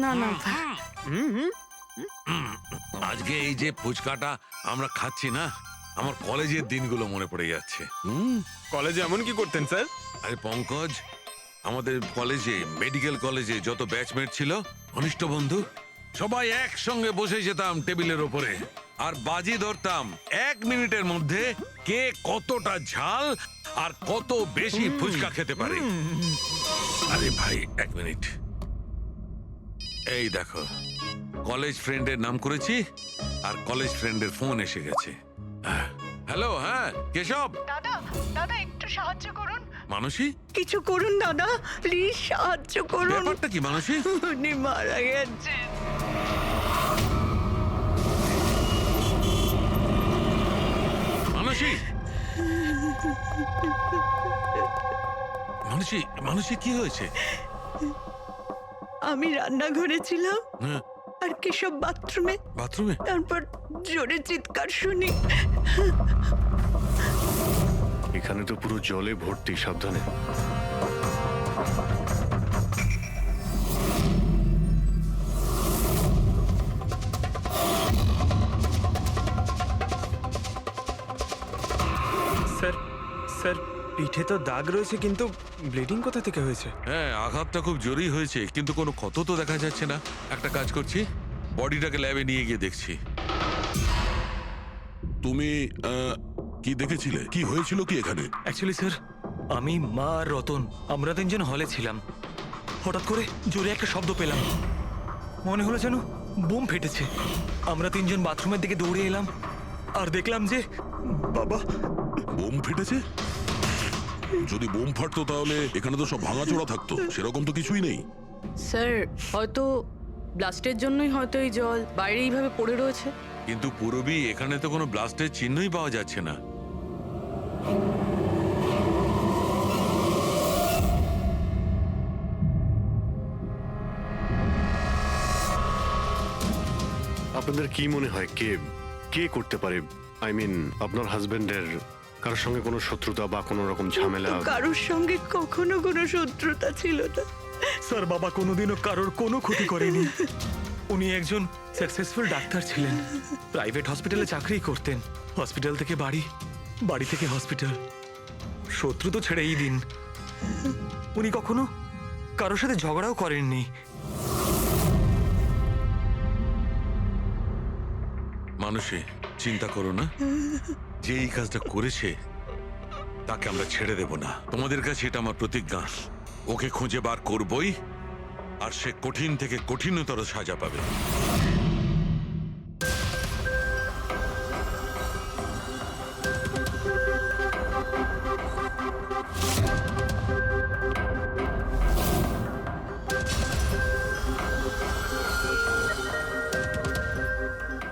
না না আজকে এই যে ফুচকাটা আমরা খাচ্ছি না, আমার কলেজের দিনগুলো মনে পড়ে যাচ্ছে। কলেজে এমন কি করতেন স্যার? আরে পঙ্কজ, আমাদের কলেজে, মেডিকেল কলেজে যত ব্যাচমেট ছিল, ঘনিষ্ঠ বন্ধু, সবাই একসঙ্গে বসে যেতাম টেবিলের ওপরে আর বাজি ধরতাম 1 মিনিটের মধ্যে কে কতটা ঝাল আর কত বেশি ফুচকা খেতে পারে। আরে ভাই 1 মিনিট, এই দেখো কলেজ ফ্রেন্ডের নাম করেছি আর কলেজ ফ্রেন্ডের ফোন এসে গেছে। হ্যালো, হ্যাঁ কেশব দাদা দাদা একটু সাহায্য করুন। মানসী, কিছু করুন দাদা, প্লিজ সাহায্য করুন। ব্যাপারটা কি মানসী? উনি মারা গেছেন। মানসী, মানসী, মানসী কি হয়েছে? আমি রান্নাঘরে ছিলাম হ্যাঁ, আর কেশব বাথরুমে, বাথরুমে? তারপর জোরে চিৎকার শুনি। এখানে তো পুরো জলে ভর্তি, সাবধানে। স্যার স্যার পিঠে তো দাগ রয়েছে, কিন্তু ব্লিডিং কোথা থেকে হয়েছে? হ্যাঁ, আঘাতটা খুব জোরেই হয়েছে, কিন্তু কোনো ক্ষত তো দেখা যাচ্ছে না। একটা কাজ করছি, বডিটাকে ল্যাবে নিয়ে গিয়ে দেখছি। তুমি কি দেখেছিলে? কি হয়েছিল কি এখানে? অ্যাকচুয়ালি স্যার, আমি, মা আর রতন আমরা 3 জন হলে ছিলাম। হঠাৎ করে জোরে একটা শব্দ পেলাম, মনে হলো যেন বোম ফেটেছে। আমরা 3 জন বাথরুমের দিকে দৌড়ে এলাম আর দেখলাম যে বাবা। বোম ফেটেছে? যদি বোম ফাটতো তাহলে এখানে তো সব ভাঙাচোরা থাকতো, সেরকম তো কিছুই নেই। স্যার, হয়তো ব্লাস্টের জন্যই হয়তো এই জল বাইরে এইভাবে পড়ে রয়েছে। কিন্তু পুরবি এখানে তো কোনো ব্লাস্টের চিহ্নই পাওয়া যাচ্ছে না। আপনাদের কি মনে হয় কে কে করতে পারে? আই মিন, আপনার হাজবেন্ডের কারোর সঙ্গে কোনো শত্রুতা বা কোনো রকম ঝামেলা? কারোর সঙ্গে কখনো কোনো শত্রুতা ছিল না। স্যার, বাবা কোনোদিনও কারোর কোনো ক্ষতি করেনি। উনি একজন সাকসেসফুল ডাক্তার ছিলেন, প্রাইভেট হসপিটালে চাকরি করতেন। হসপিটাল থেকে বাড়ি, বাড়ি থেকে হসপিটাল। শত্রু তো ছেড়েই দিন, উনি কখনো কারোর সাথে ঝগড়াও করেননি। মানুষে চিন্তা করো না, যে এই কাজটা করেছে তাকে আমরা ছেড়ে দেব না। তোমাদের কাছে এটা আমার প্রতিজ্ঞা। ওকে খুঁজে বার করবই, আর সে কঠিন থেকে কঠিনতর সাজা পাবে।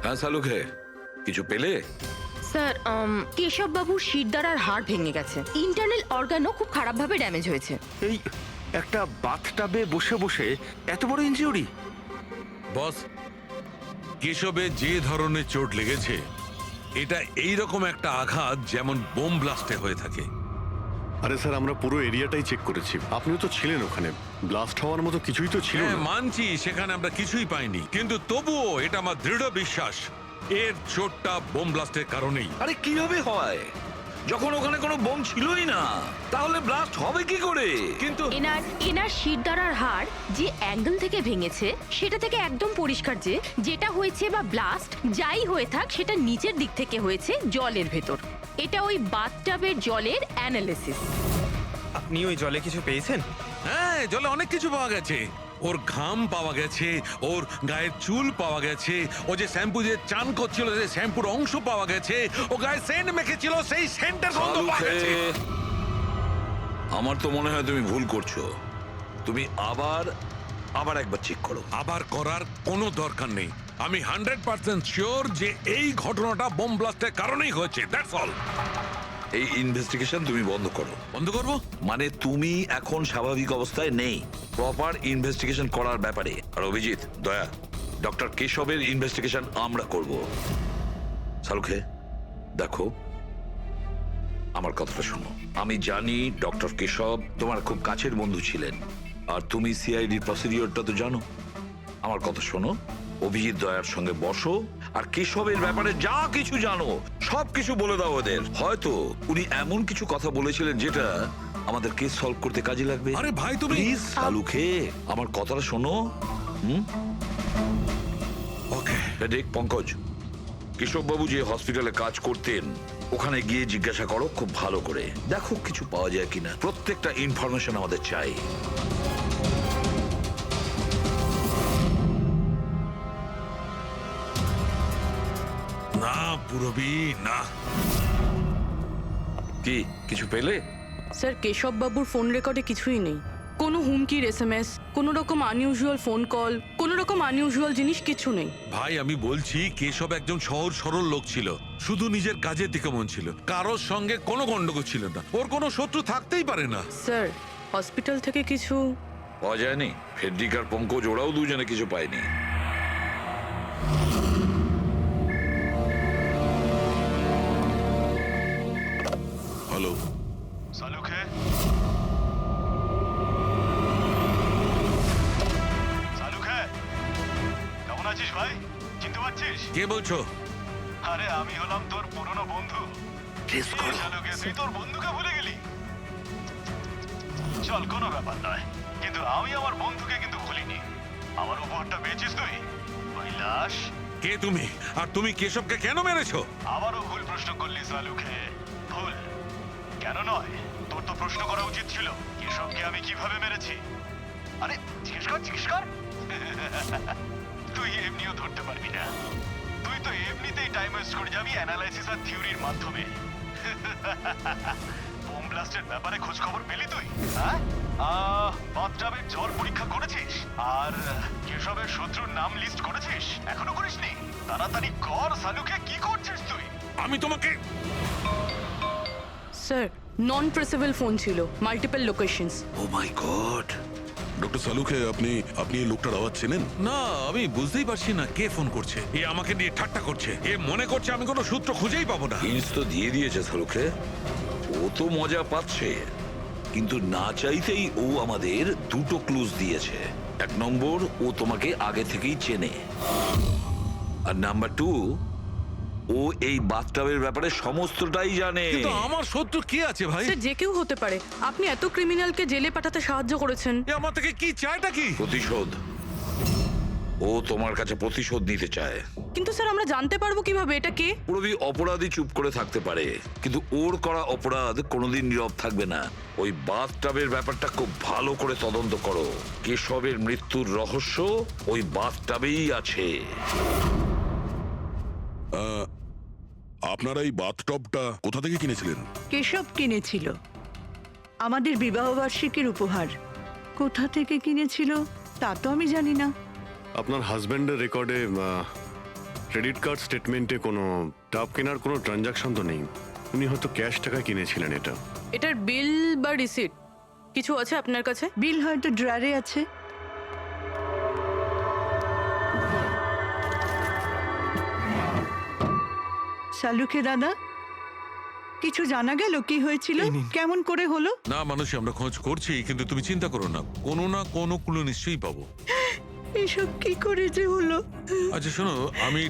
হ্যাঁ শালুকে, কিছু পেলে? স্যার, কেশব বাবুর শিরদাঁড়ার হাড় ভেঙে গেছে, ইন্টারনাল অর্গানও খুব খারাপভাবে ড্যামেজ হয়েছে। এই একটা বাথটাবে বসে বসে এত বড় ইনজিউরি? বস, কেশবে যে ধরনের চোট লেগেছে, এটা এইরকম একটা আঘাত যেমন বোম ব্লাস্টে হয়ে থাকে। আরে স্যার, আমরা পুরো এরিয়াটাই চেক করেছি, আপনিও তো ছিলেন ওখানে। ব্লাস্ট হওয়ার মতো কিছুই তো ছিল হ্যাঁ, না। মানছি সেখানে আমরা কিছুই পাইনি, কিন্তু তবুও এটা আমার দৃঢ় বিশ্বাস এর চোটটা বোম ব্লাস্টের কারণেই। আরে কিভাবে হয় যখন ওখানে কোনো বোম ছিলই না? তাহলে ব্লাস্ট হবে কি করে? কিন্তু এনার শিরদাঁড়ার হাড় যে অ্যাঙ্গেল থেকে ভেঙেছে সেটা থেকে একদম পরিষ্কার যে যেটা হয়েছে বা ব্লাস্ট যাই হয়ে থাক, সেটা নিচের দিক থেকে হয়েছে, জলের ভেতর। এটা ওই বাথটাবের জলের অ্যানালিসিস। আপনি ওই জলে কিছু পেয়েছেন? হ্যাঁ, জলে অনেক কিছু পাওয়া গেছে। ওর ঘাম পাওয়া গেছে, ওর গায়ের চুল পাওয়া গেছে, ও যে শ্যাম্পু দিয়ে চান করছিল সেই শ্যাম্পুর অংশ পাওয়া গেছে, ও গায়ে সেন্ট মেখেছিল সেই সেন্টের গন্ধ পাওয়া গেছে। আমার তো মনে হয় তুমি ভুল করছো। তুমি আবার একবার চেক করো। আবার করার কোনো দরকার নেই। আমি 100% শিওর যে এই ঘটনাটা বোম ব্লাস্টের কারণেই হয়েছে। That's all. এই ইনভেস্টিগেশন তুমি বন্ধ করো। বন্ধ করবো? মানে তুমি এখন স্বাভাবিক অবস্থায় নেই, প্রপার ইনভেস্টিগেশন করার ব্যাপারে। আর অভিজিৎ, দয়া, ডক্টর কেশবের ইনভেস্টিগেশন আমরা করব। শালুকে দেখো, আমার কথাটা শোনো, আমি জানি ডক্টর কেশব তোমার খুব কাছের বন্ধু ছিলেন, আর তুমি সিআইডি প্রসিডিওরটা তো জানো। আমার কথা শোনো, অভিজিৎ দয়ার সঙ্গে বসো আর কেশবের ব্যাপারে যা কিছু জানো সব কিছু বলে দাও ওদের। হয়তো উনি এমন কিছু কথা বলেছিলেন যেটা আমাদের কেস সলভ করতে কাজে লাগবে। আরে ভাই, তুমি প্লিজ সালুখে আমার কথাটা শোনো। ওকে। দেখ পঙ্কজ, কেশববাবু যে হসপিটালে কাজ করতেন ওখানে গিয়ে জিজ্ঞাসা করো খুব ভালো করে, দেখো কিছু পাওয়া যায় কিনা। প্রত্যেকটা ইনফরমেশন আমাদের চাই। না পুরবি, না। কি কিছু পেলে? স্যার কেশব বাবুর ফোন রেকর্ডে কিছুই নেই। কোনো হুমকির এসএমএস, কোনো রকম আনইউজুয়াল ফোন কল, কোনো রকম আনইউজুয়াল জিনিস কিছু নেই। ভাই আমি বলছি, কেশব একজন সহজ সরল লোক ছিল, শুধু নিজের কাজের দিকে মন ছিল, কারোর সঙ্গে কোনো গন্ডগোল ছিল না, ওর কোনো শত্রু থাকতেই পারে না। স্যার হসপিটাল থেকে কিছু পাওয়া যায়নি? ফেডরিক আর পঙ্কজ ওরাও দুজনে কিছু পায়নি। হ্যালো, সালুখে, সালুখে, কেমন আছিস ভাই? চিনতে পারছিস? কে বলছো? আরে আমি হলাম তোর পুরনো বন্ধু। সালুখে, তুই তোর বন্ধুকে ভুলে গেলি? চল, কোনো ব্যাপার নয়, কিন্তু আমি আমার বন্ধুকে কিন্তু ভুলিনি। আমার উপহারটা পেয়েছিস তুই? ওই লাশ। কে তুমি? আর তুমি কেশবকে কেন মেরেছো? আবারও ভুল প্রশ্ন করলি সালুখে। ভুল কেন নয়, তোর তো প্রশ্ন করা উচিত ছিল কেশবকে আমি কিভাবে মেরেছি। আরে জিজ্ঞেস কর, জিজ্ঞেস কর। তুই এমনিও ধরতে পারবি না, তুই তো এমনিতেই টাইম ওয়েস্ট করে যাবি অ্যানালাইসিস আর থিওরির মাধ্যমে। বোম ব্লাস্টের ব্যাপারে খোঁজ খবর পেলি তুই? হ্যাঁ, বাথটাবের জল পরীক্ষা করেছিস? আর কেশবের শত্রুর নাম লিস্ট করেছিস? এখনো করিসনি? তাড়াতাড়ি কর সালুকে, কি করছিস তুই? আমি তোমাকে স্যার নন ট্রেসেবল ফোন ছিল, মাল্টিপল লোকেশনস। ও মাই গড! ডক্টর সালুখে, আপনি এই লোকটার আওয়াজ চেনেন? না, আমি বুঝতেই পারছি না কে ফোন করছে। এ আমাকে নিয়ে ঠাট্টা করছে, এ মনে করছে আমি কোনো সূত্র খুঁজেই পাবো না। হিন্টস তো দিয়ে দিয়েছে সালুখে, ও তো মজা পাচ্ছে, কিন্তু না চাইতেই ও আমাদের দুটো ক্লুজ দিয়েছে। এক নম্বর, ও তোমাকে আগে থেকেই চেনে, আর নাম্বার 2, ও এই বাথটাবের ব্যাপারে সমস্তটাই জানে। কিন্তু আমার শত্রু কে আছে ভাই? স্যার যে কেউ হতে পারে। আপনি এত ক্রিমিনালকে জেলে পাঠাতে সাহায্য করেছেন। এ আমার থেকে কি চায়টা কি? প্রতিশোধ। ও তোমার কাছে প্রতিশোধ নিতে চায়। কিন্তু স্যার আমরা জানতে পারবো কিভাবে এটা কে? পুরোপুরি অপরাধী চুপ করে থাকতে পারে, কিন্তু ওর করা অপরাধ কোনোদিন নীরব থাকবে না। ওই বাথটাবের ব্যাপারটা খুব ভালো করে তদন্ত করো। কেশবের মৃত্যুর রহস্য ওই বাথটাবেই আছে। আপনারা এই বাথটবটা কোথা থেকে কিনেছিলেন? কেশব কিনেছিল, আমাদের বিবাহবার্ষিকীর উপহার। কোথা থেকে কিনেছিল তা তো আমি জানি না। আপনার হাজব্যান্ডের রেকর্ডে ক্রেডিট কার্ড স্টেটমেন্টে কোনো টাব কেনার কোনো ট্রানজাকশন তো নেই। উনি হয়তো ক্যাশ টাকা কিনেছিলেন এটা। এটার বিল বা রিসিট কিছু আছে আপনার কাছে? বিল হয়তো ড্রয়ারে আছে। সালুখে দাদা, কিছু জানা গেল কি হয়েছিল, কেমন করে হলো? না মানুষ, আমরা খোঁজ করছি, কিন্তু তুমি চিন্তা করো না, কোনো না কোনো ক্লু নিশ্চয়ই পাবো। এসব কি করে যে হলো? আচ্ছা শোনো, আমি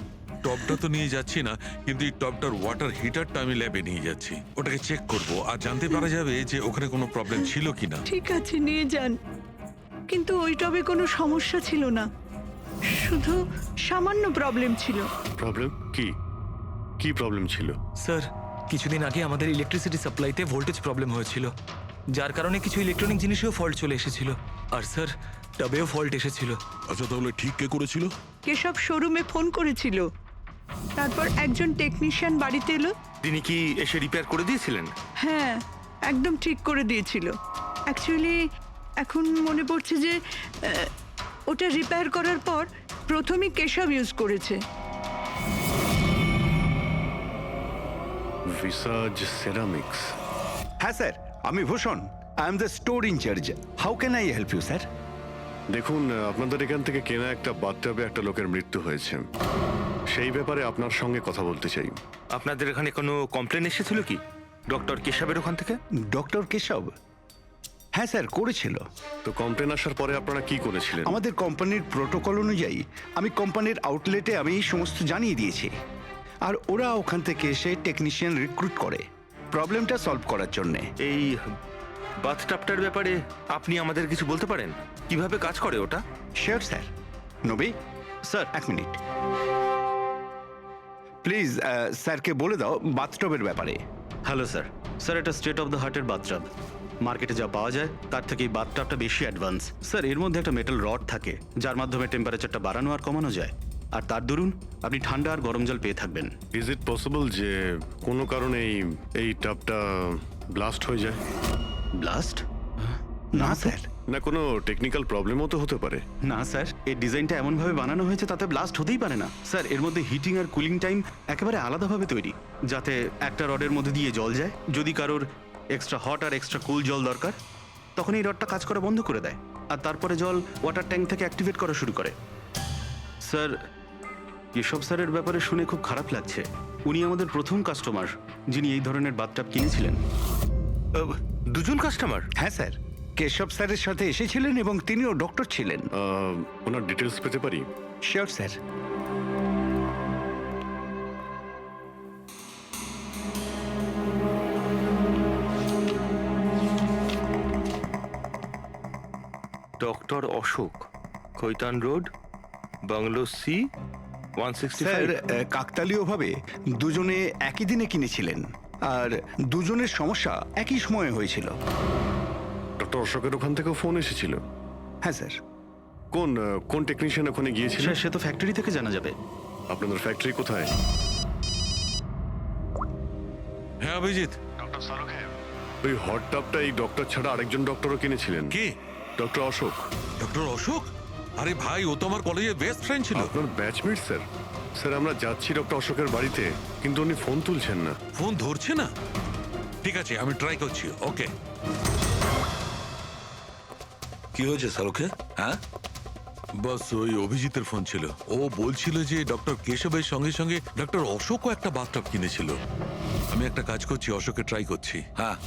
টপটা তো নিয়ে যাচ্ছি না, কিন্তু এই টপটার ওয়াটার হিটারটা আমি ল্যাবে নিয়ে যাচ্ছি। ওটাকে চেক করব আর জানতে পারা যাবে যে ওখানে কোনো প্রবলেম ছিল কিনা। ঠিক আছে, নিয়ে যান, কিন্তু ওই টবে কোনো সমস্যা ছিল না, শুধু সামান্য প্রবলেম ছিল। প্রবলেম কি? কি প্রবলেম ছিল? স্যার কিছুদিন আগে আমাদের ইলেকট্রিসিটি সাপ্লাইতে ভোল্টেজ প্রবলেম হয়েছিল, যার কারণে কিছু ইলেকট্রনিক জিনিসেও ফল্ট চলে এসেছিল। আর স্যার টবেও ফল্ট এসেছিল। আচ্ছা, তাহলে ঠিক কে করেছিল? কেশব শোরুমে ফোন করেছিল, তারপর একজন টেকনিশিয়ান বাড়িতে এলো। তিনি কি এসে রিপেয়ার করে দিয়েছিলেন? হ্যাঁ, একদম ঠিক করে দিয়েছিল। অ্যাকচুয়ালি এখন মনে পড়ছে যে ওটা রিপেয়ার করার পর প্রথমেই কেশব ইউজ করেছে। ভিসাজ সেরামিক্স। হ্যাঁ স্যার, আমি Bhushan. I am the store in charge. How can I help you sir? দেখুন, আপনাদের এখান থেকে কেনা একটা বাথটাবে একটা লোকের মৃত্যু হয়েছে, সেই ব্যাপারে আপনার সঙ্গে কথা বলতে চাই। আপনাদের এখানে কোনো কমপ্লেন এসেছিল কি? ডক্টর কেশবের ওখান থেকে? ডক্টর কেশব? হ্যাঁ স্যার, করেছিল। তো কমপ্লেন আসার পরে আপনারা কি করেছিলেন? আমাদের কোম্পানির প্রোটোকল অনুযায়ী আমি কোম্পানির আউটলেটে আমি এই সমস্ত জানিয়ে দিয়েছি, আর ওরা ওখান থেকে এসে টেকনিশিয়ান রিক্রুট করে প্রবলেমটা সলভ করার জন্যে। এই বাথটাবটার ব্যাপারে আপনি আমাদের কিছু বলতে পারেন? কিভাবে কাজ করে ওটা? Sure sir. নবী স্যার, এক মিনিট প্লিজ, স্যারকে বলে দাও বাথটবের ব্যাপারে। Hello sir. স্যার, এটা স্টেট অফ দ্য হার্টের বাথটাব। মার্কেটে যা পাওয়া যায় তার থেকে এই বাথটাবটা বেশি অ্যাডভান্স। স্যার, এর মধ্যে একটা মেটাল রড থাকে যার মাধ্যমে টেম্পারেচারটা বাড়ানো আর কমানো যায়, আর তার দরুন আপনি ঠান্ডা আর গরম জল পেয়ে থাকবেন। ইজ ইট পসিবল যে কোনো কারণে এই টাবটা ব্লাস্ট হয়ে যায়? ব্লাস্ট? না স্যার। না কোনো টেকনিক্যাল প্রবলেমও তো হতে পারে। না স্যার, এই ডিজাইনটা এমনভাবে বানানো হয়েছে তাতে ব্লাস্ট হতেই পারে না। স্যার, এর মধ্যে হিটিং আর কুলিং টাইম একেবারে আলাদাভাবে তৈরি, যাতে একটা রডের মধ্যে দিয়ে জল যায়। যদি কারোর এক্সট্রা হট আর এক্সট্রা কুল জল দরকার, তখন এই রডটা কাজ করা বন্ধ করে দেয়, আর তারপরে জল ওয়াটার ট্যাঙ্ক থেকে অ্যাক্টিভেট করা শুরু করে। স্যার, এসব স্যারের ব্যাপারে শুনে খুব খারাপ লাগছে। উনি আমাদের প্রথম কাস্টমার যিনি এই ধরনের বাথটাব কিনেছিলেন। দুজন কাস্টমার? হ্যাঁ স্যার, কেশব স্যারের সাথে এসেছিলেন এবং তিনিও ডক্টর ছিলেন। ওনার ডিটেলস পেতে পারি? Sure sir. Doctor Ashok, Khaitan road, bungalow C, 165। Sir, কাকতালীয়ভাবে দুজনে একই দিনে কিনেছিলেন, আর দুজনের সমস্যা একই সময়ে হয়েছিল। ডক্টর অশোকের ওখান থেকেও ফোন এসেছিল? হ্যাঁ স্যার। কোন টেকনিশিয়ান ওখানে গিয়েছিল? স্যার, সে তো ফ্যাক্টরি থেকে জানা যাবে। আপনাদের ফ্যাক্টরি কোথায়? হ্যাঁ অভিজিৎ। ডক্টর সালুকে, ওই হট টাবটা এই ডক্টর ছাড়া আরেকজন ডক্টরও কিনেছিলেন। কে? ডক্টর অশোক। ডক্টর অশোক? আরে ভাই, ও তো আমার কলেজের বেস্ট ফ্রেন্ড ছিল। আপনার ব্যাচমেট স্যার। স্যার, আমরা যাচ্ছি ডক্টর অশোকের বাড়িতে, কিন্তু উনি ফোন তুলছেন না। ফোন ধরছে না? ঠিক আছে, আমি ট্রাই করছি। ওকে। কি হয়েছে শাহরুখে? হ্যাঁ, বস, ওই অভিজিতের ফোন ছিল। ও বলছিল যে ডক্টর কেশবের সঙ্গে সঙ্গে ডক্টর অশোকও একটা বাথটাব কিনেছিল। আমি একটা কাজ করছি, অশোকে ট্রাই করছি। হ্যাঁ।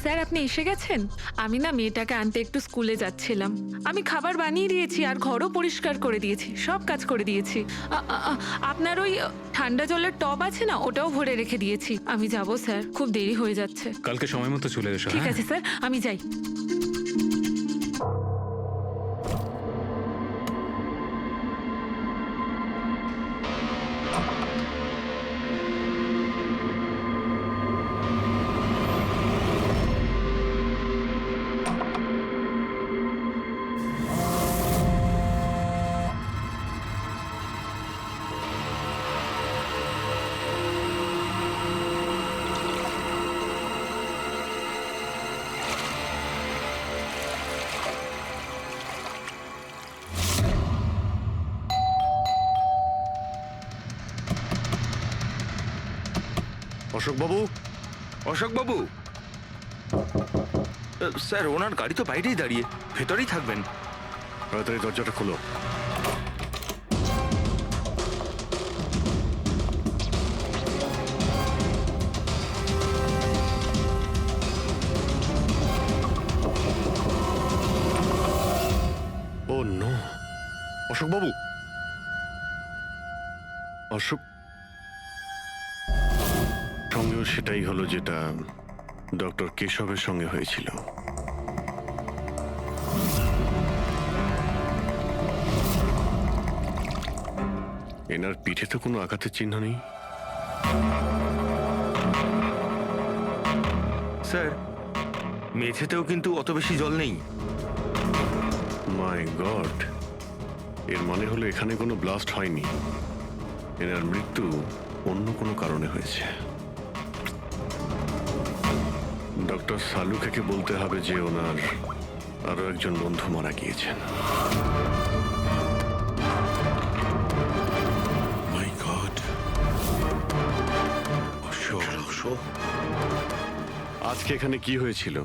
স্যার, আপনি এসে গেছেন? আমি না মেয়েটাকে আনতে একটু স্কুলে যাচ্ছিলাম। আমি খাবার বানিয়ে দিয়েছি আর ঘরও পরিষ্কার করে দিয়েছি, সব কাজ করে দিয়েছি। আপনার ওই ঠান্ডা জলের টব আছে না, ওটাও ভরে রেখে দিয়েছি। আমি যাব স্যার, খুব দেরি হয়ে যাচ্ছে। কালকে সময় মতো চলে এসো। ঠিক আছে স্যার, আমি যাই। অশোক বাবু। অশোক বাবু, স্যার ওনার গাড়ি তো বাইরেই দাঁড়িয়ে, ভেতরেই থাকবেন। তাড়াতাড়ি দরজাটা খোলো। ও নো, অশোক বাবু। অশোক সঙ্গেও সেটাই হলো যেটা ডক্টর কেশবের সঙ্গে হয়েছিল। এনার পিঠে তো কোনো আঘাতের চিহ্ন নেই। স্যার, মেঝেতেও কিন্তু অত বেশি জল নেই। মাই গড, এর মানে হলো এখানে কোনো ব্লাস্ট হয়নি। এনার মৃত্যু অন্য কোনো কারণে হয়েছে। ডক্টর সালুকে বলতে হবে যে ওনার আরো একজন বন্ধু মারা গিয়েছেন। মাই গড। আজকে এখানে কি হয়েছিল?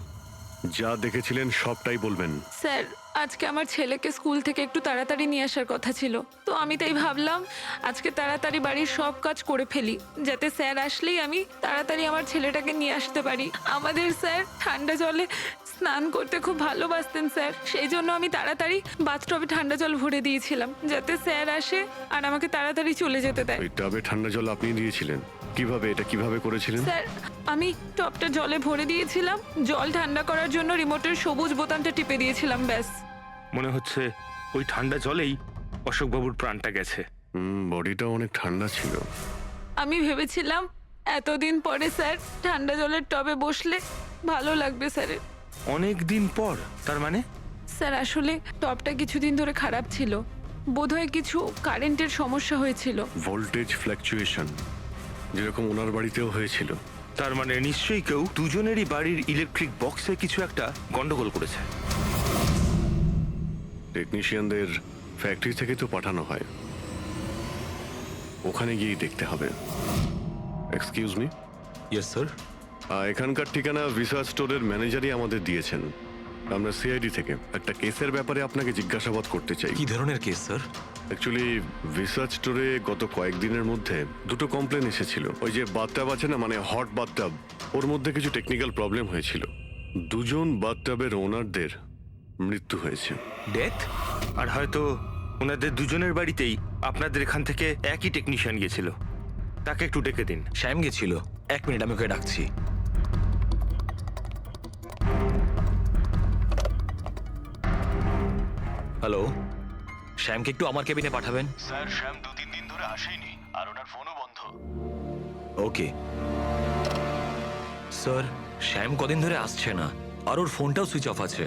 যা দেখেছিলেন সবটাই বলবেন। স্যার আজকে আমার ছেলেকে স্কুল থেকে একটু তাড়াতাড়ি নিয়ে আসার কথা ছিল, তো আমি তাই ভাবলাম আজকে তাড়াতাড়ি বাড়ির সব কাজ করে ফেলি, যাতে স্যার আসলেই আমি তাড়াতাড়ি আমার ছেলেটাকে নিয়ে আসতে পারি। আমাদের স্যার ঠান্ডা জলে স্নান করতে খুব ভালোবাসতেন স্যার, সেই জন্য আমি তাড়াতাড়ি বাথটবে ঠান্ডা জল ভরে দিয়েছিলাম, যাতে স্যার আসে আর আমাকে তাড়াতাড়ি চলে যেতে দেয়। ওই টাবে ঠান্ডা জল আপনি দিয়েছিলেন? কিভাবে করেছিলেন? স্যার আমি টপটা জলে ভরে দিয়েছিলাম, জল ঠান্ডা করার জন্য রিমোটের সবুজ বোতামটা টিপে দিয়েছিলাম, ব্যাস। মনে হচ্ছে ওই ঠান্ডা জলেই অশোকবাবুর প্রাণটা গেছে। বডিটা অনেক ঠান্ডা ছিল। আমি ভেবেছিলাম এতদিন পরে স্যার ঠান্ডা জলের টবে বসলে ভালো লাগবে স্যারের। অনেক দিন পর? তার মানে? স্যার আসলে টবটা কিছুদিন ধরে খারাপ ছিল, বোধহয় কিছু কারেন্টের সমস্যা হয়েছিল। ভোল্টেজ ফ্ল্যাকচুয়েশন, যেরকম ওনার বাড়িতেও হয়েছিল। তার মানে নিশ্চয়ই কেউ দুজনেরই বাড়ির ইলেকট্রিক বক্সে কিছু একটা গন্ডগোল করেছে। টেকনিশিয়ানদের ফ্যাক্টরি থেকে তো পাঠানো হয়, ওখানে গিয়েই দেখতে হবে। Excuse me. Yes sir. এখানকার ঠিকানা ভিসা স্টোরের ম্যানেজারই আমাদের দিয়েছেন। আমরা সিআইডি থেকে একটা কেসের ব্যাপারে আপনাকে জিজ্ঞাসাবাদ করতে চাই। কি ধরনের কেস স্যার? অ্যাকচুয়ালি ভিসা স্টোরে গত কয়েকদিনের মধ্যে দুটো কমপ্লেন এসেছিল। ওই যে বাথটাব আছে না, মানে হট বাথটাব, ওর মধ্যে কিছু টেকনিক্যাল প্রবলেম হয়েছিল। দুজন বাথটাবের ওনারদের মৃত্যু হয়েছে। ডেথ? আর হয়তো ওনাদের দুজনের বাড়িতেই আপনাদের এখান থেকে একই টেকনিশিয়ান গেছিল। তাকে একটু ডেকে দিন। শ্যাম গেছিল। 1 মিনিট, আমি ওকে ডাকছি। হ্যালো, শ্যামকে একটু আমার কেবিনে পাঠাবেন। স্যার শ্যাম 2-3 দিন ধরে আসেনি আর ওনার ফোনও বন্ধ। ওকে স্যার, শ্যাম কদিন ধরে আসছে না আর ওর ফোনটাও সুইচ অফ আছে।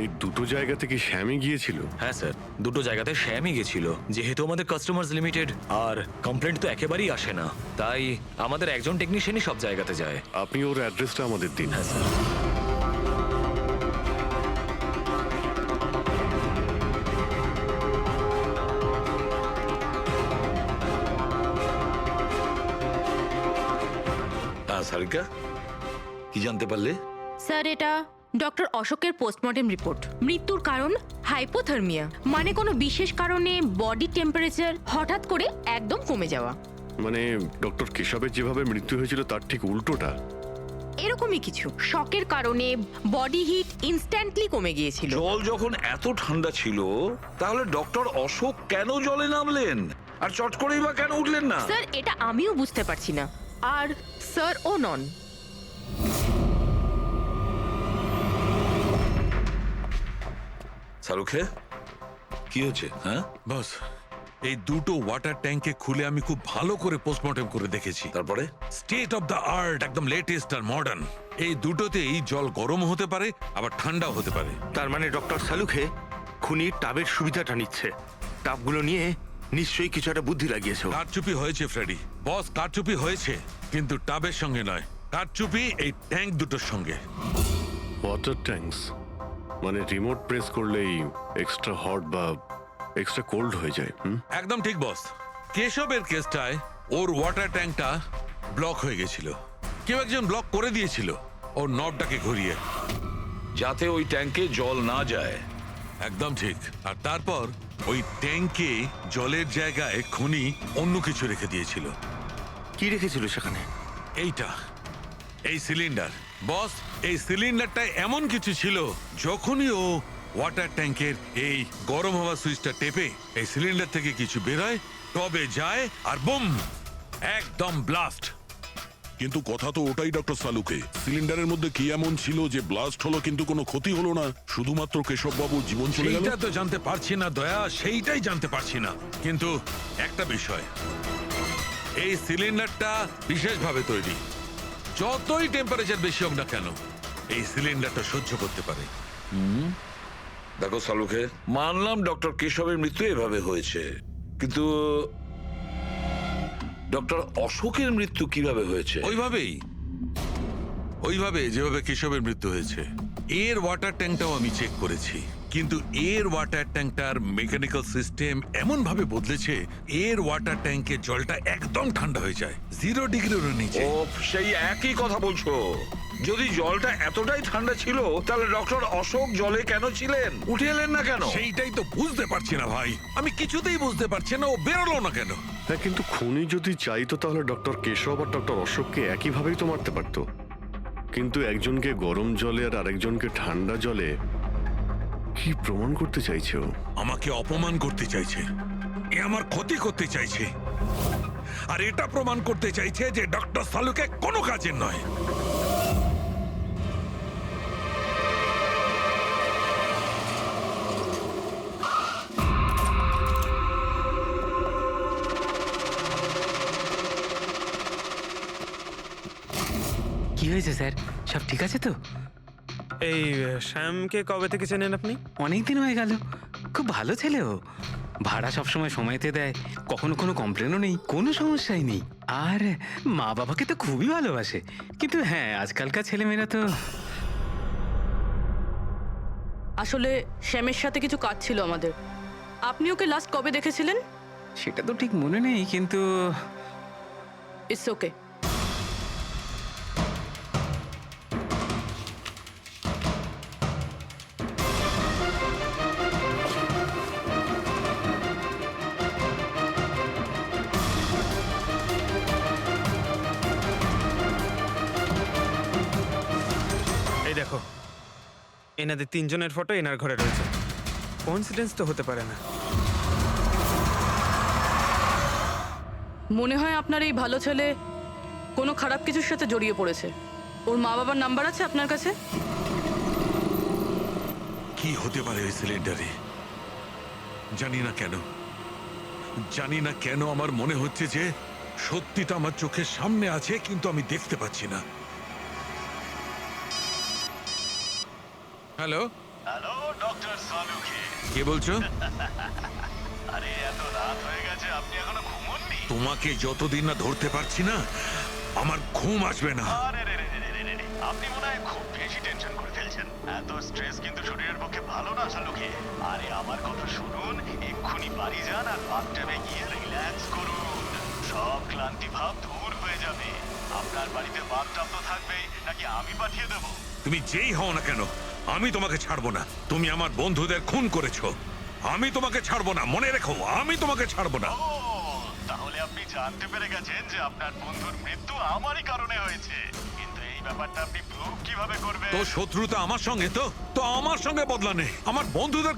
এই দুটো জায়গাতে কি শ্যামই গিয়েছিল? হ্যাঁ স্যার, দুটো জায়গাতে শ্যামই গেছিল। যেহেতু আমাদের কাস্টমার্স লিমিটেড আর কমপ্লেন্ট তো একেবারেই আসে না, তাই আমাদের একজন টেকনিশিয়ানই সব জায়গাতে যায়। আপনি ওর অ্যাড্রেসটা আমাদের দিন। হ্যাঁ স্যার। হ্যাঁ সারিকা, কি জানতে পারলে? স্যার এটা ডক্টর অশোকের পোস্টমর্টেম রিপোর্ট। মৃত্যুর কারণ হাইপোথার্মিয়া, মানে কোনো বিশেষ কারণে বডি টেম্পারেচার হঠাৎ করে একদম কমে যাওয়া। মানে ডক্টর কেশবের যেভাবে মৃত্যু হয়েছিল তার ঠিক উল্টোটা? এরকমই কিছু। শকের কারণে বডি হিট ইনস্ট্যান্টলি কমে গিয়েছিল। জল যখন এত ঠান্ডা ছিল, তাহলে ডক্টর অশোক কেন জলে নামলেন আর চট করেই বা কেন উঠলেন না? স্যার এটা আমিও বুঝতে পারছি না, আর স্যার ও নন। শাহরুখে কি হচ্ছে? হ্যাঁ বস, এই দুটো ওয়াটার ট্যাঙ্কে খুলে আমি খুব ভালো করে পোস্টমর্টেম করে দেখেছি। তারপরে? স্টেট অফ দ্য আর্ট, একদম লেটেস্ট আর মডার্ন। এই দুটোতেই জল গরম হতে পারে আবার ঠান্ডাও হতে পারে। তার মানে ডক্টর শালুখে খুনির টাবের সুবিধাটা নিচ্ছে। টাবগুলো নিয়ে নিশ্চয়ই কিছু একটা বুদ্ধি লাগিয়েছে। কারচুপি হয়েছে ফ্রেডি বস, কারচুপি হয়েছে, কিন্তু টাবের সঙ্গে নয়। কারচুপি এই ট্যাঙ্ক দুটোর সঙ্গে। ওয়াটার ট্যাঙ্কস মানে রিমোট প্রেস করলেই এক্সট্রা হট বা এক্সট্রা কোল্ড হয়ে যায়। একদম ঠিক বস। কেশবের কেসটায় ওর ওয়াটার ট্যাঙ্কটা ব্লক হয়ে গেছিল। কেউ একজন ব্লক করে দিয়েছিল ওর নবটাকে ঘুরিয়ে, যাতে ওই ট্যাঙ্কে জল না যায়। একদম ঠিক। আর তারপর ওই ট্যাঙ্কে জলের জায়গায় খুনি অন্য কিছু রেখে দিয়েছিল। কি রেখেছিল সেখানে? এইটা, এই সিলিন্ডার। বস, এই সিলিন্ডারটা এমন কিছু ছিল, যখনই ও ওয়াটার ট্যাঙ্কের এই গরম হওয়া সুইচটা টেপে এই সিলিন্ডার থেকে কিছু বেরোয়, টবে যায় আর বুম, একদম ব্লাস্ট। কিন্তু কথা তো ওটাই ডক্টর সালুকে, সিলিন্ডারের মধ্যে কি এমন ছিল যে ব্লাস্ট হলো কিন্তু কোনো ক্ষতি হলো না, শুধুমাত্র কেশব বাবুর জীবন চলে গেল? সেইটা তো জানতে পারছি না দয়া, সেইটাই জানতে পারছি না। কিন্তু একটা বিষয়, এই সিলিন্ডারটা বিশেষভাবে তৈরি। যতই টেম্পারেচার বেশি হোক না কেন, এই সিলিন্ডারটা সহ্য করতে পারে। দেখো শালুখে, মানলাম ডক্টর কেশবের মৃত্যু এভাবে হয়েছে, কিন্তু ডক্টর অশোকের মৃত্যু কিভাবে হয়েছে? ওইভাবে যেভাবে কেশবের মৃত্যু হয়েছে। এর ওয়াটার ট্যাঙ্কটাও আমি চেক করেছি, কিন্তু এর ওয়াটার ট্যাঙ্কটার মেকানিক্যাল সিস্টেম এমন ভাবে বদলেছে, এর ওয়াটার ট্যাঙ্কের জলটা একদম ঠান্ডা হয়ে যায়, 0 ডিগ্রিরও নিচে। ও সেই একই কথা বলছো। যদি জলটা এতটাই ঠান্ডা ছিল তাহলে ডক্টর অশোক জলে কেন ছিলেন? উঠে এলেন না কেন? সেইটাই তো বুঝতে পারছি না ভাই, আমি কিছুতেই বুঝতে পারছি না ও বেরোলো না কেন। হ্যাঁ, কিন্তু খুনি যদি চাইতো তাহলে ডক্টর কেশব আর ডক্টর অশোককে একইভাবেই তো মারতে পারতো। কিন্তু একজনকে গরম জলে আর আরেকজনকে ঠান্ডা জলে কি প্রমাণ করতে চাইছে ও? আমাকে অপমান করতে চাইছে, এ আমার ক্ষতি করতে চাইছে, আর এটা প্রমাণ করতে চাইছে যে ডক্টর সালুকে কোনো কাজের নয়। কি হয়েছে স্যার, সব ঠিক আছে তো? এই শ্যামকে কবে থেকে চেনেন আপনি? অনেক দিন হয়ে গেল, খুব ভালো ছেলে ও। ভাড়া সবসময় সময়তে দেয়, কখনো কোনো কমপ্লেনও নেই, কোনো সমস্যাই নেই। আর মা বাবাকে তো খুবই ভালোবাসে। কিন্তু হ্যাঁ, আজকালকার ছেলেমেয়েরা তো... আসলে শ্যামের সাথে কিছু কাজ ছিল আমাদের। আপনি ওকে লাস্ট কবে দেখেছিলেন? সেটা তো ঠিক মনে নেই, কিন্তু ইটস ওকে। এই দেখো, এনাদের তিনজনের ফটো এনার ঘরে রয়েছে। কোইন্সিডেন্স তো হতে পারে না। মনে হয় আপনার এই ভালো ছেলে কোনো খারাপ কিছুর সাথে জড়িয়ে পড়েছে। ওর মা বাবার নাম্বার আছে আপনার কাছে? কি হতে পারে ওই সিলিন্ডারে? জানি না কেন, জানি না কেন আমার মনে হচ্ছে যে সত্যিটা আমার চোখের সামনে আছে, কিন্তু আমি দেখতে পাচ্ছি না। Hello, hello doctor Saluke. কে বলছো? আরে এত রাত হয়ে গেছে, আপনি এখনো ঘুমোননি? তোমাকে যতদিন না ধরতে পারছি না, আমার ঘুম আসবে না। আরে রে রে রে রে রে রে, আপনি মনে হয় খুব বেশি টেনশন করে ফেলছেন। এত স্ট্রেস কিন্তু শরীরের পক্ষে ভালো না সালুকে। আরে আমার কথা শুনুন, এক্ষুনি বাড়ি যান আর বাথটাবে গিয়ে রিল্যাক্স করুন। সব ক্লান্তি ভাব দূর হয়ে যাবে। আপনার বাড়িতে বাথটাব তো থাকবেই, নাকি আমি পাঠিয়ে দেবো? তুমি যেই হও না কেন, আমি তোমাকে ছাড়বো না। তুমি আমার বন্ধুদের খুন করেছো, আমি তোমাকে ছাড়বো না। মনে রেখো, আমি তোমাকে ছাড়বো না। ও, তাহলে আপনি জানতে পেরে গেছেন যে আপনার বন্ধুর মৃত্যু আমারই কারণে হয়েছে। কিন্তু এই ব্যাপারটা আপনি প্রুভ কিভাবে করবেন? তো শত্রুতা আমার সঙ্গে, তো আমার সঙ্গে বদলা নেই। আমার বন্ধুদের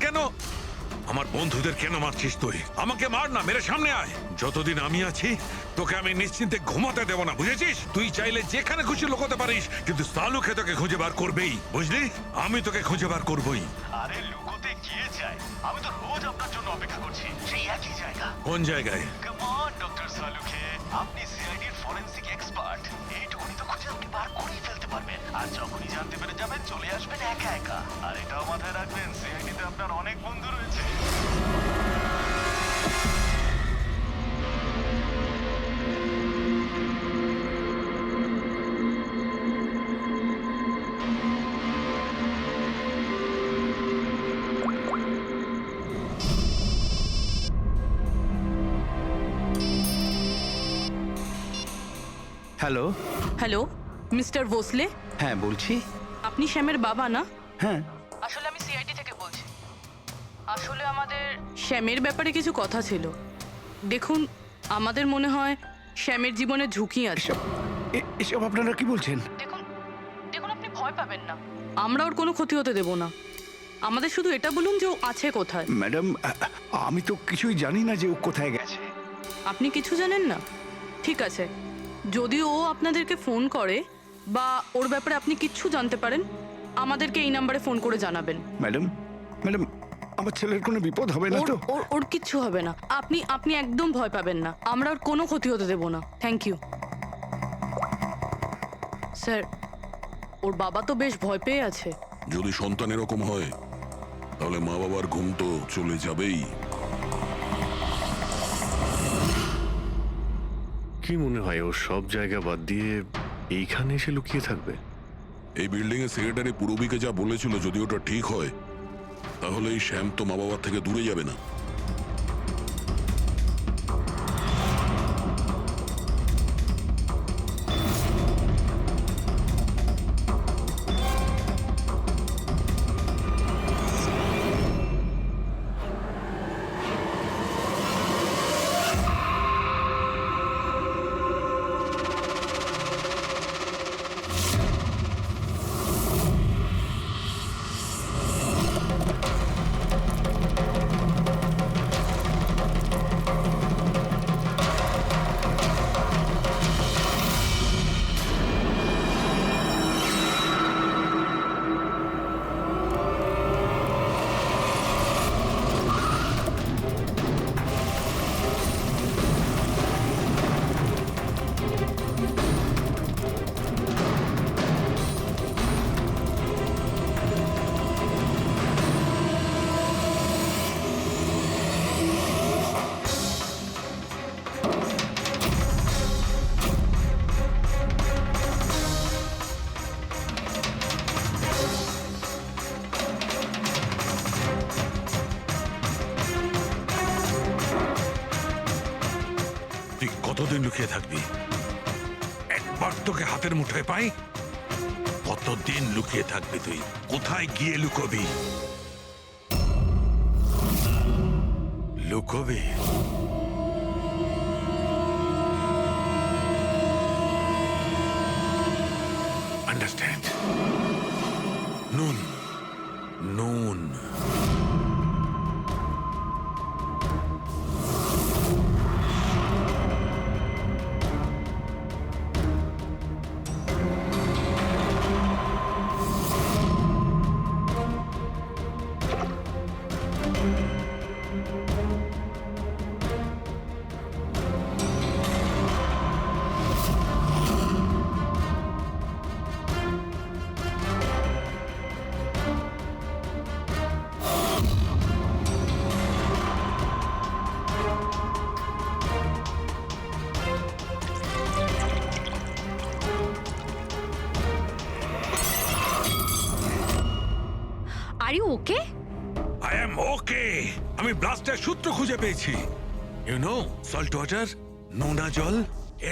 কেন মারছিস তুই? আমাকে মার না, মেরে সামনে আয়। যতদিন আমি আছি তোকে আমি নিশ্চিন্তে ঘুমাতে দেব না, বুঝেছিস? তুই চাইলে যেখানে খুশি লুকোতে পারিস, কিন্তু সালুকে তোকে খুঁজে বার করবেই, বুঝলি? আমি তোকে খুঁজে বার করবই। আরে লুকোতে গিয়ে যায়, আমি তো রোজ আপনার জন্য অপেক্ষা করছি, সেই একই জায়গা। কোন জায়গায়? কাম অন ডক্টর সালুকে, আপনি সিআইডির ফরেনসিক এক্সপার্ট। এইটুকুনি তো খুঁজে আপনি বার করেই ফেলতে পারবেন। আর যখনই জানতে পেরে যাবেন, চলে আসবেন একা একা। আর এটাও মাথায় রাখবেন, সিআইডিতে আপনার অনেক বন্ধু রয়েছে। হ্যালো। Hello, mister Bhosle? হ্যাঁ বলছি। আপনি শ্যামের বাবা না? হ্যাঁ। আসলে আমি সিআইডি থেকে বলছি। আসলে আমাদের শ্যামের ব্যাপারে কিছু কথা ছিল। দেখুন, আমাদের মনে হয় শ্যামের জীবনে ঝুঁকি আছে। এসব আপনারা কি বলছেন? দেখুন আপনি ভয় পাবেন না, আমরা ওর কোনো ক্ষতি হতে দেব না। আমাদের শুধু এটা বলুন যে ও আছে কোথায়। ম্যাডাম, আমি তো কিছুই জানি না যে ও কোথায় গেছে। আপনি কিছু জানেন না? ঠিক আছে, যদি ও আপনাদেরকে ফোন করে বা ওর ব্যাপারে আপনি কিচ্ছু জানতে পারেন, আমাদেরকে এই নাম্বারে ফোন করে জানাবেন। ম্যাডাম, আমার ছেলের কোনো বিপদ হবে না তো? ওর কিচ্ছু হবে না। আপনি একদম ভয় পাবেন না, আমরা ওর কোনো ক্ষতি হতে দেব না। Thank you sir. ওর বাবা তো বেশ ভয় পেয়ে আছে। যদি সন্তান এরকম হয় তাহলে মা বাবার ঘুম তো চলে যাবেই। কি মনে হয় ও সব জায়গা বাদ দিয়ে এইখানে এসে লুকিয়ে থাকবে? এই বিল্ডিং এর সেক্রেটারি পূরবীকে যা বলেছিল, যদি ওটা ঠিক হয় তাহলে এই শ্যাম তো মা বাবার থেকে দূরে যাবে না। কতদিন লুকিয়ে থাকবি? একবার তোকে হাতের মুঠোয় পাই, কতদিন লুকিয়ে থাকবি তুই? কোথায় গিয়ে লুকোবি? লুকোবি? আন্ডারস্ট্যান্ড? নুন, নুন। Are you okay? I am okay. আমি ব্লাস্টের সূত্র খুঁজে পেয়েছি। ইউ নো, সল্ট ওয়াটার, নোনা জল।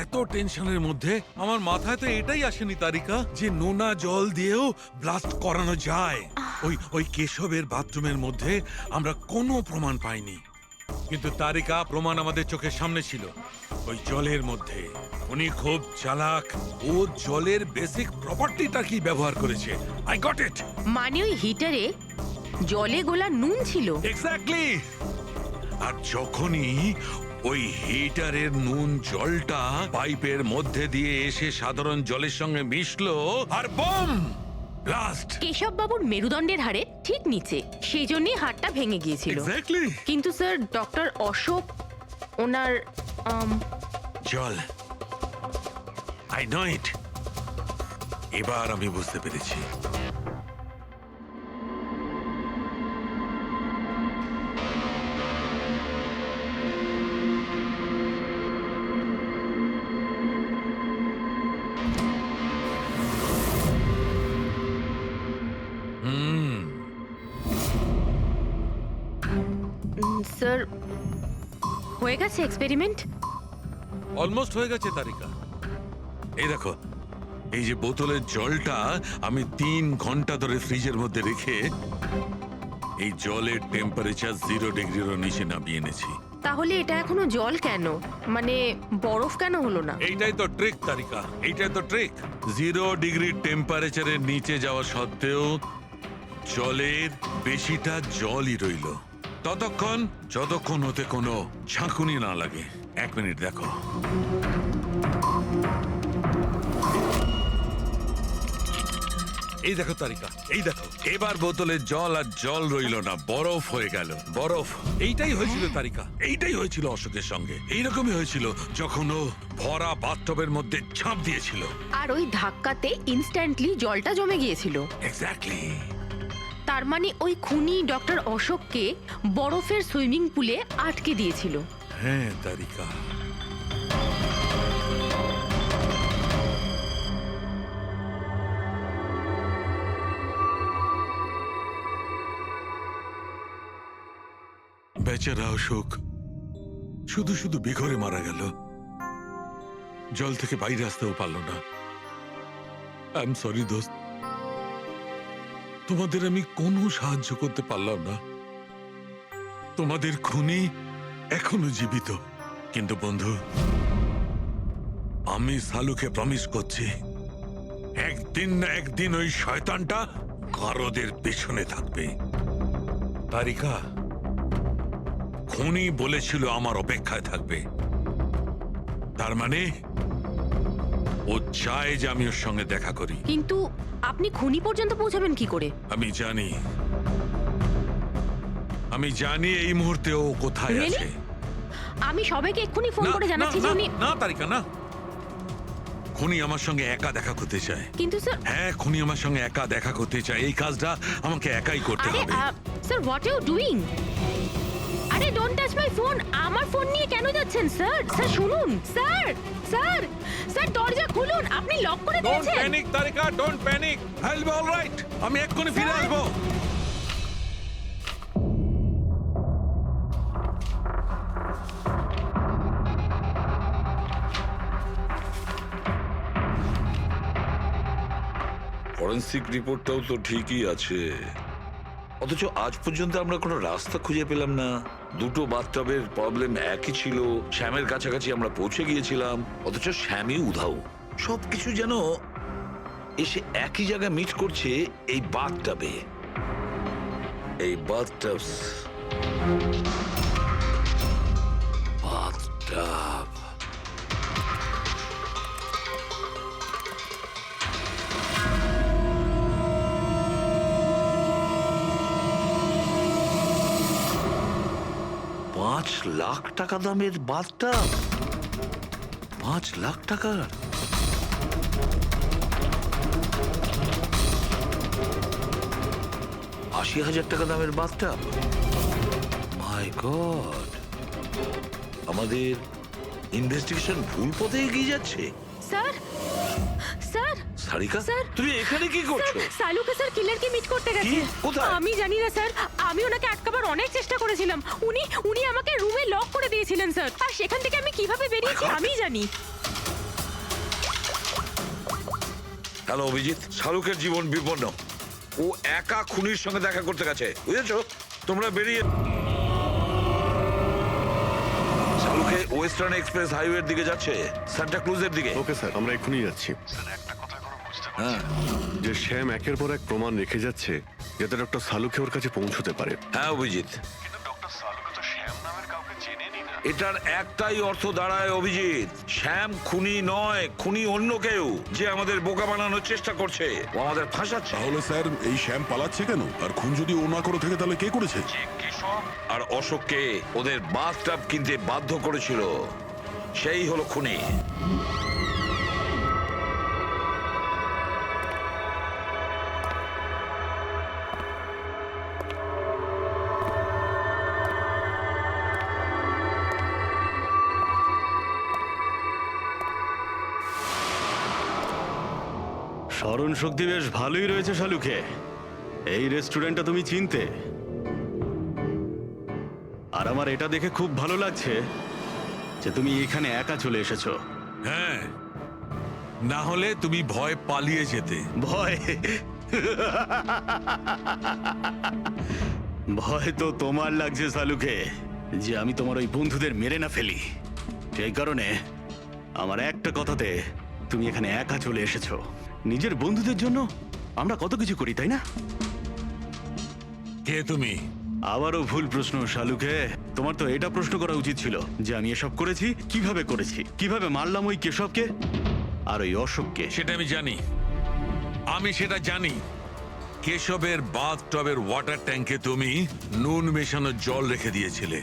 এত টেনশনের মধ্যে আমার মাথায় তো এটাই আসেনি তারিকা যে নোনা জল দিয়েও ব্লাস্ট করানো যায়। ওই কেশবের বাথরুমের মধ্যে আমরা কোনো প্রমাণ পাইনি, কিন্তু তারিকা প্রমাণ আমাদের চোখের সামনে ছিল। ওই জলের মধ্যে উনি খুব চালাক, ও জলের বেসিক প্রপার্টিটা কি ব্যবহার করেছে। I got it. মানে ওই হিটারে জলে গোলা নুন ছিল? এক্স্যাক্টলি। আর যখনই ওই হিটারের নুন জলটা পাইপের মধ্যে দিয়ে এসে সাধারণ জলের সঙ্গে মিশলো, আর বম, ব্লাস্ট। কেশব বাবুর মেরুদণ্ডের হাড়ে ঠিক নিচে, সেই জন্যই হাড়টা ভেঙে গিয়েছিল। এক্স্যাক্টলি। কিন্তু স্যার, ডক্টর অশোক ওনার জল, আই নো ইট। এবার আমি বুঝতে পেরেছি। স্যার, হয়ে গেছে এক্সপেরিমেন্ট? অলমোস্ট হয়ে গেছে তারিকা। এই দেখো, এই যে বোতলের জলটা আমি 3 ঘন্টা ধরে ফ্রিজের মধ্যে রেখে এই জলের টেম্পারেচার 0 ডিগ্রিরও নিচে নামিয়ে এনেছি। তাহলে এটা এখনো জল কেন, মানে বরফ কেন হলো না? এইটাই তো ট্রিক তারিকা, এইটাই তো ট্রিক। 0 ডিগ্রি টেম্পারেচারের নিচে যাওয়া সত্ত্বেও জলের বেশিটা জলই রইল ততক্ষণ, যতক্ষণ ওতে কোনো ঝাঁকুনি না লাগে। 1 মিনিট দেখো। এই দেখো তারিকা, এই দেখো, এবার বোতলে জল আর জল রইল না, বরফ হয়ে গেল। বরফ। এইটাই হয়েছিল তারিকা, এইটাই হয়েছিল অশোকের সঙ্গে। এইরকমই হয়েছিল যখন ও ভরা বাথটবের মধ্যে ঝাঁপ দিয়েছিল। আর ওই ধাক্কাতে ইনস্ট্যান্টলি জলটা জমে গিয়েছিল। এক্স্যাক্টলি। তার মানে ওই খুনি ডক্টর অশোককে বরফের সুইমিং পুলে আটকে দিয়েছিল। হ্যাঁ তারিকা। বেচারা অশোক শুধু শুধু বেঘরে মারা গেল, জল থেকে বাইরে আসতেও পারল না। আই এম সরি দোস্ত, তোমাদের আমি কোনো সাহায্য করতে পারলাম না। তোমাদের খুনি এখনো জীবিত। কিন্তু বন্ধু, আমি সালুকে প্রমিস করছি, একদিন না একদিন ওই শয়তানটা গারদের পেছনে থাকবে। তারিকা, খুনি বলেছিল আমার অপেক্ষায় থাকবে, তার মানে ও চায় যে আমি ওর সঙ্গে দেখা করি। কিন্তু আপনি খুনি পর্যন্ত পৌঁছাবেন কি করে? আমি জানি এই মুহূর্তে ও কোথায় Really? আছে। আমি সবাইকে এক্ষুনি ফোন করে জানাচ্ছি যে উনি... না তারিকা, না। খুনি আমার সঙ্গে একা দেখা করতে চায়। কিন্তু স্যার... হ্যাঁ, খুনি আমার সঙ্গে একা দেখা করতে চায়। এই কাজটা আমাকে একাই করতে আরে হবে। Sir, what you doing? আরে ডোন্ট টাচ মাই ফোন। আমার ফোন নিয়ে কেন যাচ্ছেন স্যার? স্যার শুনুন, স্যার স্যার স্যার দরজা খুলুন। আপনি লক করে ডোন্ট দিয়েছেন। Panic Tarika, don't panic. I will be alright. আমি এক্ষুনি ফিরে আসবো। ফরেন্সিক রিপোর্টটাও তো ঠিকই আছে, অথচ আজ পর্যন্ত আমরা কোনো রাস্তা খুঁজে পেলাম না। দুটো বাথটাবের প্রবলেম একই ছিল, শ্যামের কাছাকাছি আমরা পৌঁছে গিয়েছিলাম, অথচ শ্যামই উধাও। সবকিছু যেন এসে একই জায়গায় মিট করছে এই বাথটাবে। এই বাথটাব বাথটাব $5,00,000 দামের বাথটাব। 5,00,000 টাকার? $80,000 দামের বাথটাব? মাই গড, আমাদের ইনভেস্টিগেশন ভুল পথে এগিয়ে যাচ্ছে। স্যার স্যার সারিকা, স্যার, তুমি এখানে কি করছো? সালুকে স্যার কিলারকে মিট করতে গেছে। কি? কোথায়? আমি জানি না স্যার, আমি ওনাকে আটকাবার অনেক চেষ্টা করেছিলাম। উনি আমাকে রুমে লক করে দিয়েছিলেন স্যার, আর সেখান থেকে আমি কিভাবে বেরিয়েছি আমি জানি। হ্যালো অভিজিৎ, শাহরুখের জীবন বিপন্ন। ও একা খুনির সঙ্গে দেখা করতে গেছে, বুঝেছো? তোমরা বেরিয়ে শাহরুখে ওয়েস্টার্ন এক্সপ্রেস হাইওয়ের দিকে যাচ্ছে, সান্টা ক্রুজের দিকে। ওকে স্যার, আমরা এক্ষুনি যাচ্ছি। হ্যাঁ, যে শ্যাম একের পর এক প্রমাণ রেখে যাচ্ছে যাতে ডক্টর সালুকে ওর কাছে পৌঁছতে পারে। হ্যাঁ অভিজিৎ, কিন্তু ডক্টর সালুকে তো শ্যাম নামের কাউকে চেনেনি না। এটার একটাই অর্থ দাঁড়ায় অভিজিৎ, শ্যাম খুনি নয়, খুনি অন্য কেউ, যে আমাদের বোকা বানানোর চেষ্টা করছে, ও আমাদের ফাঁসাচ্ছে। তাহলে স্যার এই শ্যাম পালাচ্ছে কেন? আর খুন যদি ও না করে থাকে তাহলে কে করেছে? আর অশোককে ওদের বাথটাব কিনতে বাধ্য করেছিল, সেই হলো খুনি। স্মরণ শক্তি বেশ ভালোই রয়েছে শালুকে। এই রেস্টুরেন্টটা তুমি চিনতে, আর আমার এটা দেখে খুব ভালো লাগছে যে তুমি এখানে একা চলে এসেছো। হ্যাঁ, না হলে তুমি ভয় পালিয়ে যেতে। ভয়? ভয় তো তোমার লাগছে শালুকে, যে আমি তোমার ওই বন্ধুদের মেরে না ফেলি। সেই কারণে আমার একটা কথাতে তুমি এখানে একা চলে এসেছো। নিজের বন্ধুদের জন্য আমরা কত কিছু করি, তাই না? কে তুমি? আবারও ভুল প্রশ্ন শালুকে। তোমার তো এটা প্রশ্ন করা উচিত ছিল যে আমি এসব করেছি, কিভাবে মারলাম ওই কেশবকে আর ওই অশোককে। সেটা আমি সেটা জানি। কেশবের বাথটবের ওয়াটার ট্যাঙ্কে তুমি নুন মেশানো জল রেখে দিয়েছিলে।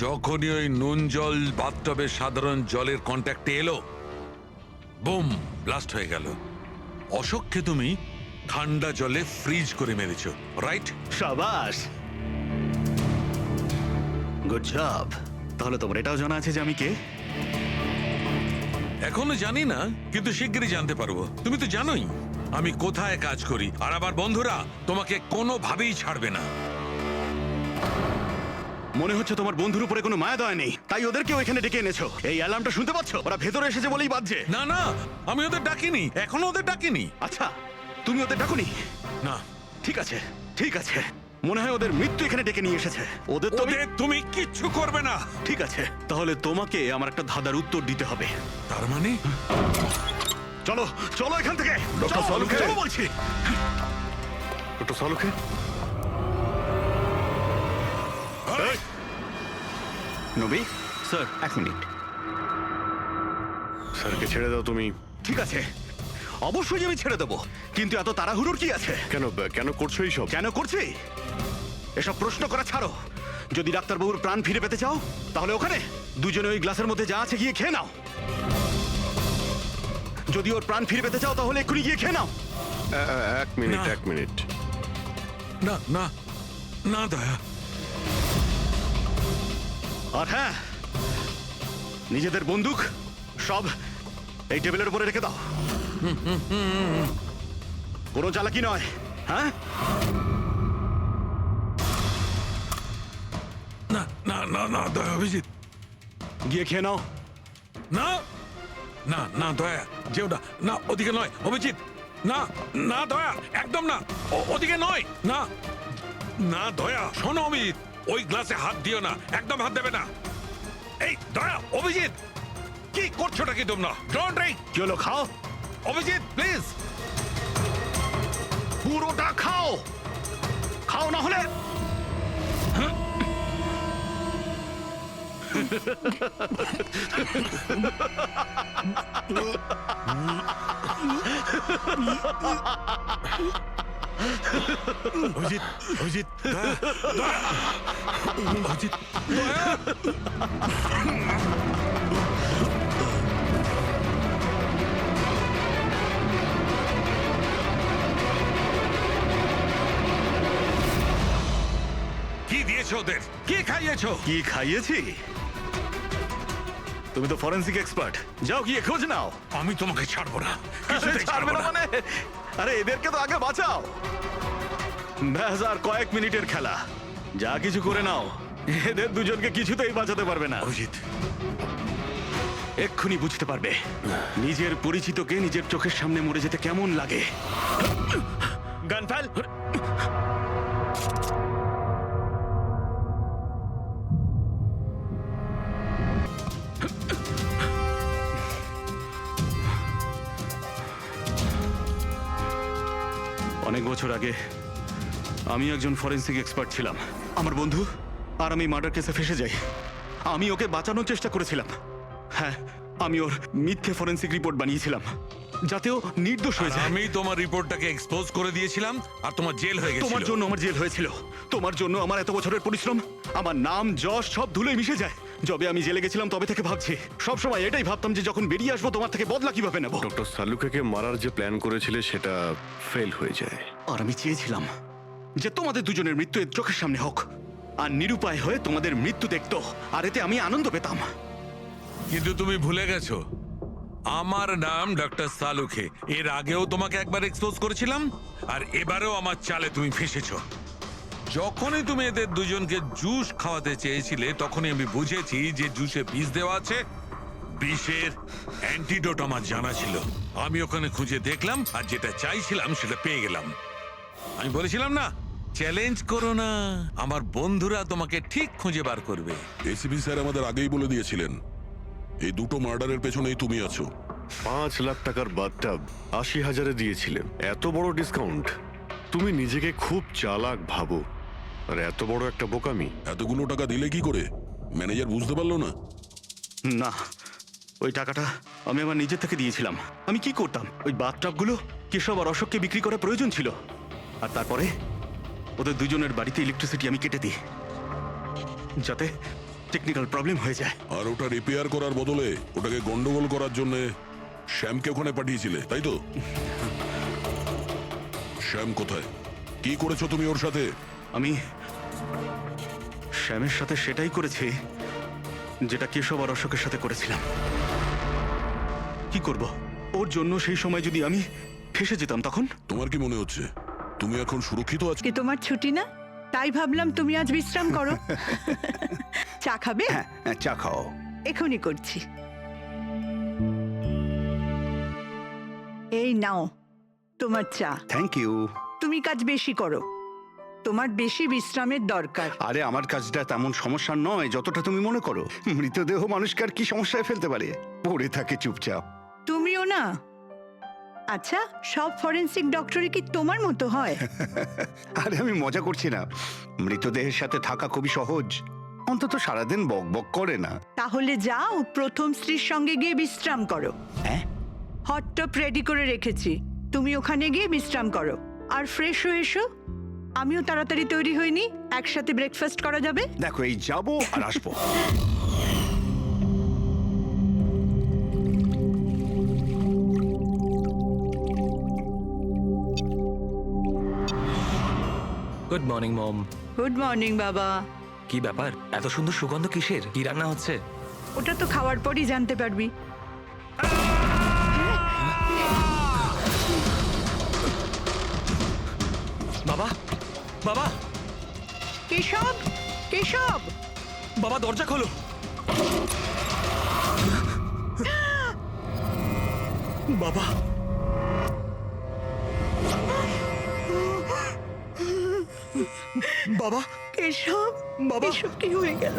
যখনই ওই নুন জল বাথটবের সাধারণ জলের কন্ট্যাক্টে এলো, বুম, ব্লাস্ট হয়ে গেল। অশোককে তুমি ঠান্ডা জলে ফ্রিজ করে মেরেছো, রাইট? শাবাশ, গুড জব। তাহলে তোমার এটাও জানা আছে যে আমি কে? এখনো জানি না, কিন্তু শিগগিরই জানতে পারবো। তুমি তো জানোই আমি কোথায় কাজ করি, আর আমার বন্ধুরা তোমাকে কোনোভাবেই ছাড়বে না। মনে হচ্ছে তোমার বন্ধুর উপরে কোনো মায়া দয়া নেই, তাই ওদেরকেও এখানে ডেকে এনেছো। এই অ্যালার্মটা শুনতে পাচ্ছ? ওরা ভেতরে এসেছে বলেই বাজছে। না না, আমি ওদের ডাকিনি, এখনো ওদের ডাকিনি। আচ্ছা, তুমি ওদের ডাকুনি? না। ঠিক আছে, ঠিক আছে। মনে হয় ওদের মৃত্যু এখানে ডেকে নিয়ে এসেছে। ওদের তুমি কিচ্ছু করবে না। ঠিক আছে, তাহলে তোমাকে আমার একটা ধাঁধার উত্তর দিতে হবে। তার মানে? চলো চলো এখান থেকে। ডক্টর সালুকে, চলো বলছি। ডক্টর সালুকে, নবী স্যার, 1 মিনিট। স্যারকে ছেড়ে দাও তুমি। ঠিক আছে, অবশ্যই আমি ছেড়ে দেবো, কিন্তু এত তাড়াহুড়োর কি আছে? কেন করছো এইসব? কেন করছি এসব প্রশ্ন করা ছাড়ো। যদি ডাক্তারবাবুর প্রাণ ফিরে পেতে চাও, তাহলে ওখানে দুজনে ওই গ্লাসের মধ্যে যা আছে গিয়ে খেয়ে নাও। যদি ওর প্রাণ ফিরে পেতে চাও, তাহলে এক্ষুনি গিয়ে খেয়ে নাও। 1 মিনিট। না না না দয়া। আর হ্যাঁ, নিজেদের বন্দুক সব এই টেবিলের উপরে রেখে দাও। কোনো চালাকি নয়, হ্যাঁ? না না না না দয়া, অভিজিৎ গিয়ে খেয়ে নাও। না না না দয়া, যেও না, না ওদিকে নয়। অভিজিৎ না না দয়া, একদম না, ওদিকে নয়, না না দয়া, শোনো অমিত, ওই গ্লাসে হাত দিও না, একদম হাত দেবে না। এই দয়া, অভিজিৎ, কি করছোটা কি তোমরা? Don't drink. চলো খাও, অভিজিৎ প্লিজ। পুরোটা খাও, খাও না হলে অভিজিৎ, অভিজিৎ, দয়া, দয়া, অভিজিৎ, দয়া। কি দিয়েছো ওদের? কি খাইয়েছো? কি খাইয়েছি? তুমি তো ফরেন্সিক এক্সপার্ট, যাও গিয়ে খোঁজ নাও। আমি তোমাকে ছাড়বো না, কিছুতেই ছাড়বো না। মানে আরে এদেরকে তো আগে বাঁচাও। ব্যাস আর কয়েক মিনিটের খেলা, যা কিছু করে নাও, এদের দুজনকে কিছুতেই বাঁচাতে পারবে না। অভিজিৎ, এক্ষুনি বুঝতে পারবে নিজের পরিচিতকে নিজের চোখের সামনে মরে যেতে কেমন লাগে। গান ফেল। অনেক বছর আগে আমি একজন ফরেন্সিক এক্সপার্ট ছিলাম। আমার বন্ধু আর আমি মার্ডার কেসে ফেসে যাই। আমি ওকে বাঁচানোর চেষ্টা করেছিলাম। হ্যাঁ, আমি ওর মিথ্যে ফরেন্সিক রিপোর্ট বানিয়েছিলাম যাতে ও নির্দোষ হয়ে যায়। আমি তোমার রিপোর্টটাকে এক্সপোজ করে দিয়েছিলাম আর তোমার জেল হয়ে গেছিল। তোমার জন্য আমার জেল হয়েছিল, তোমার জন্য আমার এত বছরের পরিশ্রম, আমার নাম যশ সব ধুলোয় মিশে যায়। যবে আমি জেলে গেছিলাম তবে থেকে ভাবছি, সবসময় এটাই ভাবতাম যে যখন বেরিয়ে আসবো তোমার থেকে বদলা কিভাবে নেব। ডক্টর সালুকে মারার যে প্ল্যান করেছিলে সেটা ফেল হয়ে যায়। আর আমি চেয়েছিলাম যে তোমাদের দুজনের মৃত্যু এর চোখের সামনে হোক, আর নিরুপায় হয়ে তোমাদের মৃত্যু দেখতো, আর এতে আমি আনন্দ পেতাম। কিন্তু তুমি ভুলে গেছো, আমার নাম ডক্টর সালুকে। এর আগেও তোমাকে একবার এক্সপোজ করেছিলাম, আর এবারেও আমার চালে তুমি ফেসেছো। যখনই তুমি এদের দুজনকে জুস খাওয়াতে চেয়েছিলে, তখনই আমি বুঝেছি যে জুসে বিষ দেওয়া আছে। বিষের অ্যান্টিডোট আমার জানা ছিল। আমি ওখানে খুঁজে দেখলাম, আর যেটা চাইছিলাম সেটা পেয়ে গেলাম। আমি বলেছিলাম না, চ্যালেঞ্জ করো না, আমার বন্ধুরা তোমাকে ঠিক খুঁজে বার করবে। এসিপি স্যার আমাদের আগেই বলে দিয়েছিলেন এই দুটো মার্ডারের পেছনেই তুমি আছো। 5 লাখ টাকার বাথটাব 80,000-এ দিয়েছিলে, এত বড় ডিসকাউন্ট। তুমি নিজেকে খুব চালাক ভাবো, আর এত বড় একটা বোকামি। এতগুলো টাকা দিলে কি করে? ম্যানেজার বুঝতে পারলো না? না, ওই টাকাটা আমি আমার নিজের থেকে দিয়েছিলাম। আমি কি করতাম, ওই বাথটাবগুলো কেশব আর অশোককে বিক্রি করা প্রয়োজন ছিল, আর তারপরে ওদের দুজনের বাড়িতে ইলেকট্রিসিটি আমি কেটে দিই যাতে টেকনিক্যাল প্রবলেম হয়ে যায়। আর ওটা রিপেয়ার করার বদলে ওটাকে গন্ডগোল করার জন্য শ্যামকে ওখানে পাঠিয়েছিলে, তাই তো? শ্যাম কোথায়? কি করেছো তুমি ওর সাথে? আমি শ্যামের সাথে সেটাই করেছি যেটা কেশব আর অশোকের সাথে করেছিলাম। কি করব, ওর জন্য সেই সময় যদি আমি ফেসে যেতাম তখন? তোমার কি মনে হচ্ছে তুমি এখন সুরক্ষিত আছো? কি তোমার ছুটি না, তাই ভাবলাম তুমি আজ বিশ্রাম করো। চা খাবে? হ্যাঁ, চা খাও। এখনই করছি। এই নাও তোমার চা। Thank you. তুমি কাজ বেশি করো, তোমার বেশি বিশ্রামের দরকার। আরে আমার কাজটা তেমন সমস্যা নয় যতটা তুমি মনে করো। মৃতদেহ মানুষকে আর কি সমস্যায় ফেলতে পারে, পড়ে থাকে চুপচাপ। তুমিও না। আচ্ছা, সব ফরেনসিক ডক্টরই কি তোমার মতো হয়? আরে আমি মজা করছি না, মৃতদেহের সাথে থাকা খুবই সহজ, অন্তত সারাদিন বক বক করে না। তাহলে যাও প্রথম স্ত্রীর সঙ্গে গিয়ে বিশ্রাম করো। হ্যাঁ, হট টপ রেডি করে রেখেছি, তুমি ওখানে গিয়ে বিশ্রাম করো আর ফ্রেশ হয়ে এসো। আমিও তাড়াতাড়ি তৈরি হইনি, একসাথে ব্রেকফাস্ট করা যাবে। দেখো এই যাবো আর আসবো। Good morning mom. Good morning বাবা। কি ব্যাপার, এত সুন্দর সুগন্ধ কিসের? কি রান্না হচ্ছে? ওটা তো খাওয়ার পরই জানতে পারবি। বাবা, বাবা, কেশব, কেশব, বাবা দরজা খোলো। বাবা, বাবা কেশব, বাবা। এসব কি হয়ে গেল?